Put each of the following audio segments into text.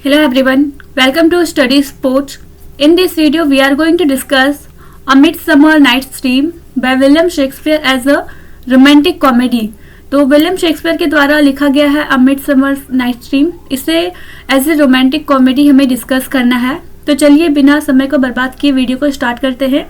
Hello everyone, welcome to Study Sports. In this video we are going to discuss A Midsummer Night's Dream by William Shakespeare as a romantic comedy. तो William Shakespeare के द्वारा लिखा गया है A Midsummer Night's Dream. इसे as a romantic comedy हमें discuss करना है. तो चलिए बिना समय को बर्बाद किए वीडियो को स्टार्ट करते हैं.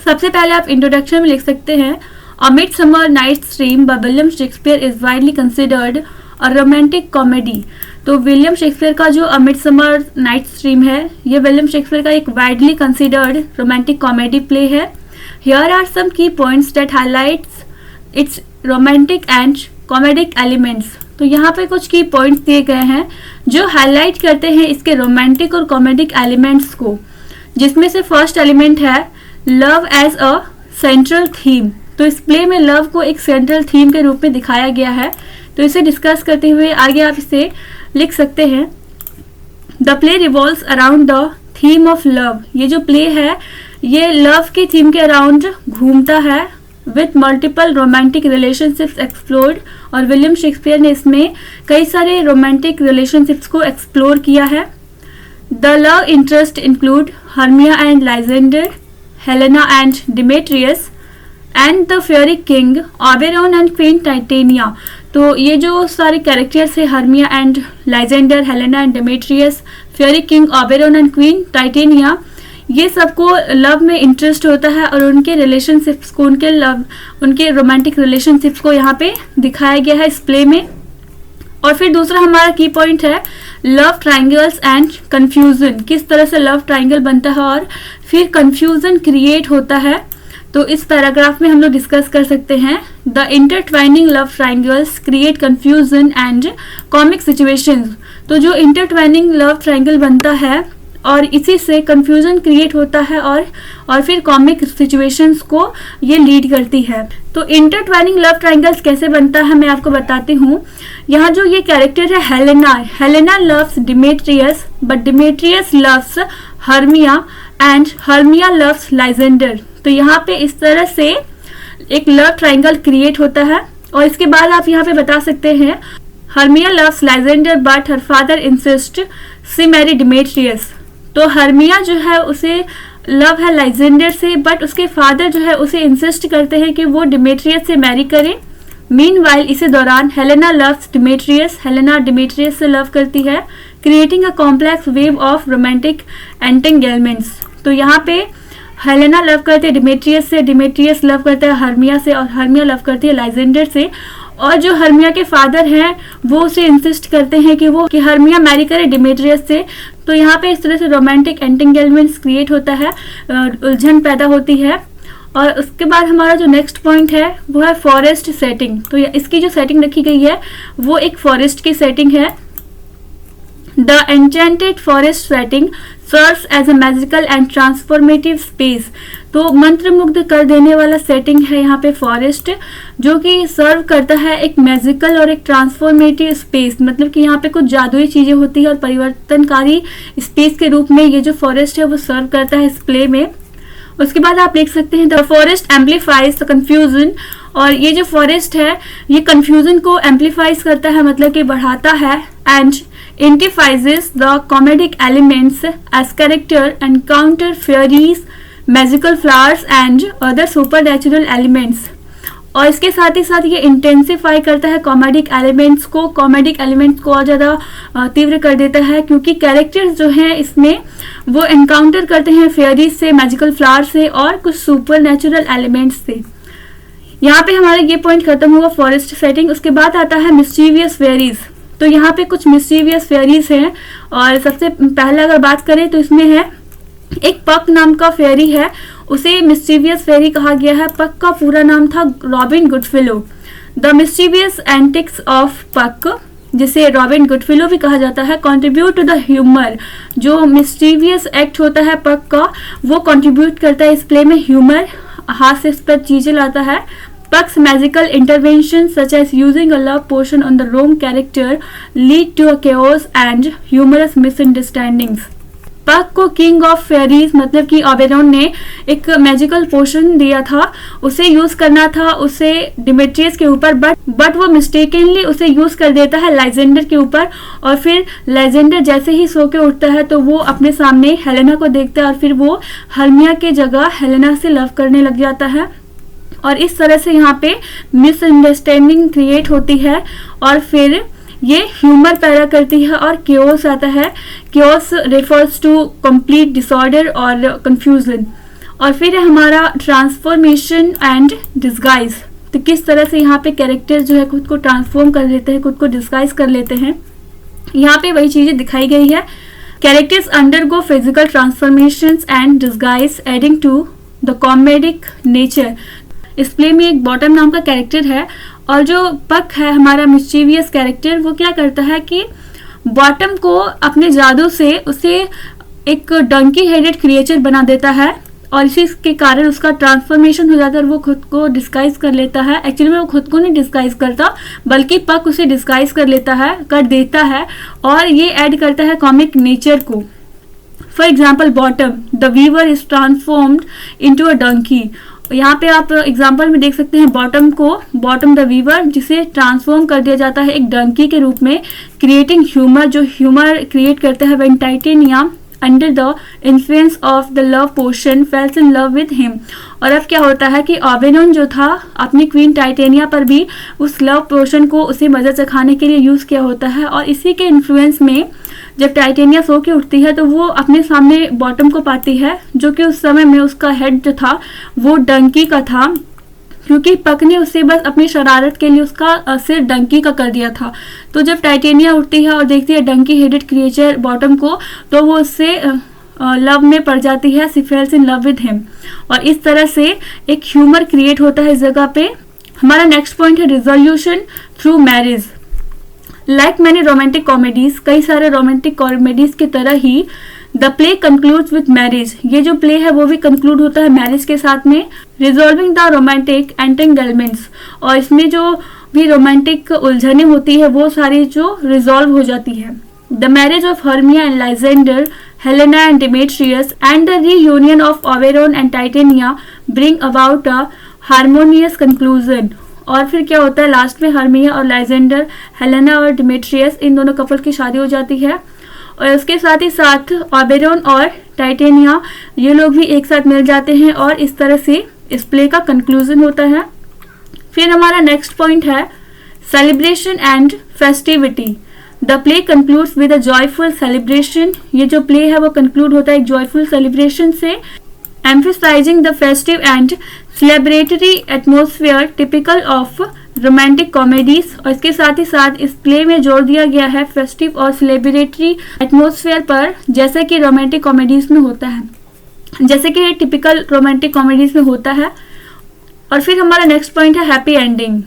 सबसे पहले आप इंट्रोडक्शन में लिख सकते हैं A Midsummer Night's Dream by William Shakespeare is widely considered a romantic comedy. तो विलियम शेक्सपियर का जो A Midsummer Night's Dream है ये विलियम शेक्सपियर का एक widely considered romantic comedy play है. हियर आर सम की points that highlights it's romantic and comedic elements. तो यहाँ पे कुछ की पॉइंट्स दिए गए हैं जो हाईलाइट करते हैं इसके रोमांटिक और कॉमेडिक एलिमेंट्स को, जिसमें से फर्स्ट एलिमेंट है love as a central theme. तो इस प्ले में लव को एक सेंट्रल थीम के रूप में दिखाया गया है. तो इसे डिस्कस करते हुए आगे आप इसे लिख सकते हैं the play revolves around the theme of love. ये जो प्ले है ये लव की थीम के अराउंड घूमता है with multiple romantic relationships explored. और विलियम शेक्सपियर ने इसमें कई सारे रोमांटिक रिलेशनशिप्स को एक्सप्लोर किया है. The love interest include Hermia and Lysander, Helena and Demetrius and the fairy king Oberon and queen Titania. तो ये जो सारे कैरेक्टर्स है Hermia and Lysander, Helena and Demetrius, fairy king Oberon and queen Titania, ये सबको love में interest होता है और उनके रिलेशनशिप्स को, उनके रोमांटिक रिलेशनशिप्स को यहाँ पे दिखाया गया है इस प्ले में. और फिर दूसरा हमारा की पॉइंट है लव ट्राइंगल्स एंड कंफ्यूजन. किस तरह से लव ट्राइंगल बनता है और फिर कंफ्यूजन क्रिएट होता है. तो इस पैराग्राफ में हम लोग डिस्कस कर सकते हैं the intertwining love triangles create confusion and comic situations. तो जो इंटरट्वाइनिंग लव ट्राइंगल बनता है और इसी से कंफ्यूजन क्रिएट होता है और फिर कॉमिक सिचुएशंस को ये लीड करती है. तो इंटरट्वाइनिंग लव ट्राइंगल्स कैसे बनता है मैं आपको बताती हूँ. यहाँ जो ये कैरेक्टर है Helena loves Demetrius but Demetrius loves Hermia and Hermia loves Lysander. तो यहाँ पे इस तरह से एक लव ट्राइंगल क्रिएट होता है. और इसके बाद आप यहाँ पे बता सकते हैं Hermia loves Lysander but her father insist she marry Demetrius. तो हर्मिया जो है उसे लव है लाइजेंडर से, बट उसके फादर जो है उसे इंसिस्ट करते हैं कि वो डिमेट्रियस से मैरी करे. मीनवाइल इसी दौरान Helena loves Demetrius, Helena Demetrius से लव करती है, creating a complex wave of romantic entanglements. तो यहाँ पे हेलेना लव करते हैं डिमेट्रियस से, डिमेट्रियस लव करता है हर्मिया से और हर्मिया लव करती है लाइजेंडर से. और जो हर्मिया के फादर हैं वो उसे इंसिस्ट करते हैं कि हर्मिया मैरी करे डिमेट्रियस से. तो यहाँ पे इस तरह से रोमांटिक एंटेंगलमेंट्स क्रिएट होता है, उलझन पैदा होती है. और उसके बाद हमारा जो नेक्स्ट पॉइंट है वो है फॉरेस्ट सेटिंग. तो इसकी जो सेटिंग रखी गई है वो एक फॉरेस्ट की सेटिंग है. The enchanted forest setting serves as a magical and transformative space. तो मंत्रमुग्ध कर देने वाला सेटिंग है यहाँ पे फॉरेस्ट, जो कि सर्व करता है एक मैजिकल और एक ट्रांसफॉर्मेटिव स्पेस. मतलब कि यहाँ पे कुछ जादुई चीजें होती है और परिवर्तनकारी स्पेस के रूप में ये जो फॉरेस्ट है वो सर्व करता है इस प्ले में. उसके बाद आप लिख सकते हैं the forest amplifies the confusion. और ये जो फॉरेस्ट है ये कंफ्यूजन को एम्पलीफाइज करता है, मतलब कि बढ़ाता है. And intensifies the comedic elements as character encounter fairies, magical flowers and other supernatural elements. और इसके साथ ही साथ ये इंटेंसिफाई करता है कॉमेडिक एलिमेंट्स को और ज़्यादा तीव्र कर देता है, क्योंकि कैरेक्टर्स जो हैं इसमें वो एनकाउंटर करते हैं फेयरीज से, मैजिकल फ्लावर से और कुछ सुपर नेचुरल एलिमेंट्स से. यहाँ पे हमारा ये पॉइंट खत्म हुआ फॉरेस्ट सेटिंग. उसके बाद आता है मिस्चीवियस फेयरीज. तो यहाँ पे कुछ मिस्चीवियस फेयरीज हैं. और सबसे पहले अगर बात करें तो इसमें है एक पक नाम का फेयरी है, उसे मिस्चीवियस फेयरी कहा गया है. पक का पूरा नाम था Robin Goodfellow. The mischievous antics of Puck, जिसे रॉबिन गुडफिलो भी कहा जाता है, कंट्रीब्यूट टू द ह्यूमर. जो मिस्चीवियस एक्ट होता है पक का वो कंट्रीब्यूट करता है इस प्ले में ह्यूमर, हास्यास्पद चीजें लाता है. Puck's magical interventions such as using a love potion on the wrong character lead to a chaos and humorous misunderstandings. पक को किंग ऑफ फेरीज मतलब कि ओबेरॉन ने एक मैजिकल पोशन दिया था, उसे यूज करना था उसे डिमेट्रियस के ऊपर, बट वो मिस्टेकनली उसे यूज कर देता है लाइजेंडर के ऊपर। और फिर लाइजेंडर जैसे ही सो के उठता है तो वो अपने सामने हेलेना को देखता है और फिर वो हर्मिया के जगह हेलेना से लव करने लग जाता है। और इस तरह से यहाँ पे मिसअंडरस्टैंडिंग क्रिएट होती है और फिर ये ह्यूमर पैदा करती है और केओस आता है। Chaos refers to complete disorder और कंफ्यूजन। और फिर है हमारा ट्रांसफॉर्मेशन एंड डिस्गाइज। तो किस तरह से यहाँ पे कैरेक्टर जो है खुद को ट्रांसफॉर्म कर लेते हैं, खुद को डिस्गाइज कर लेते हैं। यहाँ पे वही चीजें दिखाई गई है। Characters undergo physical transformations and disguise adding to the comedic nature. इस प्ले में एक बॉटम नाम का कैरेक्टर है और जो पक है हमारा मिस्चीवियस कैरेक्टर, वो क्या करता है कि बॉटम को अपने जादू से उसे एक डंकी हेडेड क्रिएचर बना देता है और इसी के कारण उसका ट्रांसफॉर्मेशन हो जाता है और वो खुद को डिस्गाइज कर लेता है। एक्चुअली में वो खुद को नहीं डिस्गाइज करता बल्कि पक उसे डिस्गाइज कर देता है और ये ऐड करता है कॉमिक नेचर को। For example Bottom the weaver is transformed into a donkey. यहाँ पे आप एग्जाम्पल में देख सकते हैं बॉटम द वीवर जिसे ट्रांसफॉर्म कर दिया जाता है एक डंकी के रूप में, क्रिएटिंग ह्यूमर, जो ह्यूमर क्रिएट करता है when Titania under the influence of the love potion falls in love with him. और अब क्या होता है कि ओबेरॉन जो था अपनी क्वीन टाइटेनिया पर भी उस लव पोशन को उसे मजा चखाने के लिए यूज किया होता है और इसी के इन्फ्लुएंस में जब टाइटेनिया सो के उठती है तो वो अपने सामने बॉटम को पाती है, जो कि उस समय में उसका हेड जो था वो डंकी का था, क्योंकि पक ने उसे बस अपनी शरारत के लिए उसका सिर डंकी का कर दिया था। तो जब टाइटेनिया उठती है और देखती है डंकी हेडेड क्रिएचर बॉटम को तो वो उससे लव में पड़ जाती है, she fails in love with him. और इस तरह से एक ह्यूमर क्रिएट होता है इस जगह पे। हमारा नेक्स्ट पॉइंट है resolution through marriage. Like many romantic comedies, कई सारे रोमांटिक कॉमेडीज की तरह ही the play concludes with marriage. ये जो प्ले है वो भी कंक्लूड होता है मैरिज के साथ में, रिजॉल्विंग द रोमांटिक एंटेंगलमेंट्स। और इसमें जो भी रोमांटिक उलझने होती है वो सारी जो रिजॉल्व हो जाती है। The marriage of Hermia and Lysander, Helena and Demetrius and the reunion of Oberon and Titania bring about a harmonious conclusion. और फिर क्या होता है लास्ट में हर्मिया और लाइजेंडर, हेलेना और डिमेट्रियस, इन दोनों कपल की शादी हो जाती है। और उसके साथ ही साथ ओबेरॉन और टाइटेनिया ये लोग भी एक साथ मिल जाते हैं और इस तरह से इस प्ले का कंक्लूजन होता है। फिर हमारा नेक्स्ट पॉइंट है celebration and festivity. The play concludes with a joyful celebration. ये जो प्ले है वो कंक्लूड होता है एक जॉयफुल सेलिब्रेशन से, emphasizing the festive and celebratory atmosphere typical of romantic comedies। और इसके साथ ही साथ इस प्ले में जोर दिया गया है फेस्टिव और सेलिब्रेटरी एटमोसफेयर पर, जैसे कि रोमांटिक कॉमेडीज में होता है, जैसे कि टिपिकल रोमांटिक कॉमेडीज में होता है। और फिर हमारा नेक्स्ट पॉइंट है happy ending.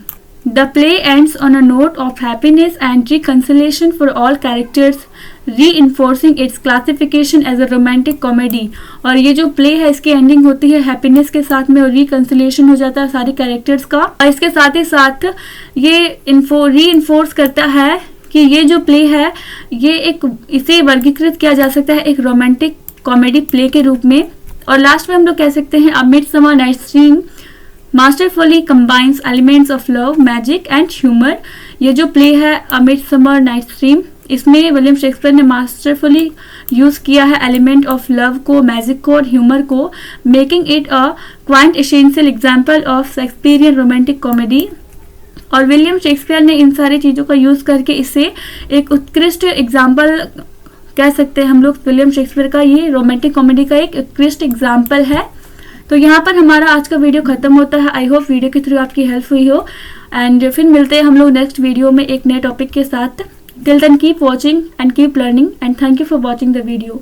The play ends on a note of happiness and reconciliation for all characters, reinforcing its classification as a romantic comedy। और ये जो प्ले है इसकी एंडिंग होती है हैप्पीनेस के साथ में और रिकंसिलिएशन हो जाता है सारे कैरेक्टर्स का। और इसके साथ ही साथ ये रीइंफोर्स करता है कि ये जो प्ले है ये इसे वर्गीकृत किया जा सकता है एक रोमांटिक कॉमेडी प्ले के रूप में। और लास्ट में हम लोग कह सकते हैं a Midsummer Night's Dream masterfully combines elements of love, magic and humour. ये जो प्ले है अ मिडसमर नाइट्स ड्रीम, इसमें विलियम शेक्सपियर ने मास्टरफुली यूज किया है एलिमेंट ऑफ लव को, मैजिक को और ह्यूमर को, making it a quaint essential example of Shakespearean romantic comedy. और विलियम शेक्सपियर ने इन सारी चीज़ों का यूज करके इसे एक उत्कृष्ट एग्जाम्पल कह सकते हैं हम लोग। विलियम शेक्सपियर का ये रोमांटिक कॉमेडी का एक उत्कृष्ट एग्जाम्पल है। तो यहाँ पर हमारा आज का वीडियो खत्म होता है। आई होप वीडियो के थ्रू आपकी हेल्प हुई हो एंड फिर मिलते हैं हम लोग नेक्स्ट वीडियो में एक नए टॉपिक के साथ। Till then keep watching and keep learning and thank you for watching the video.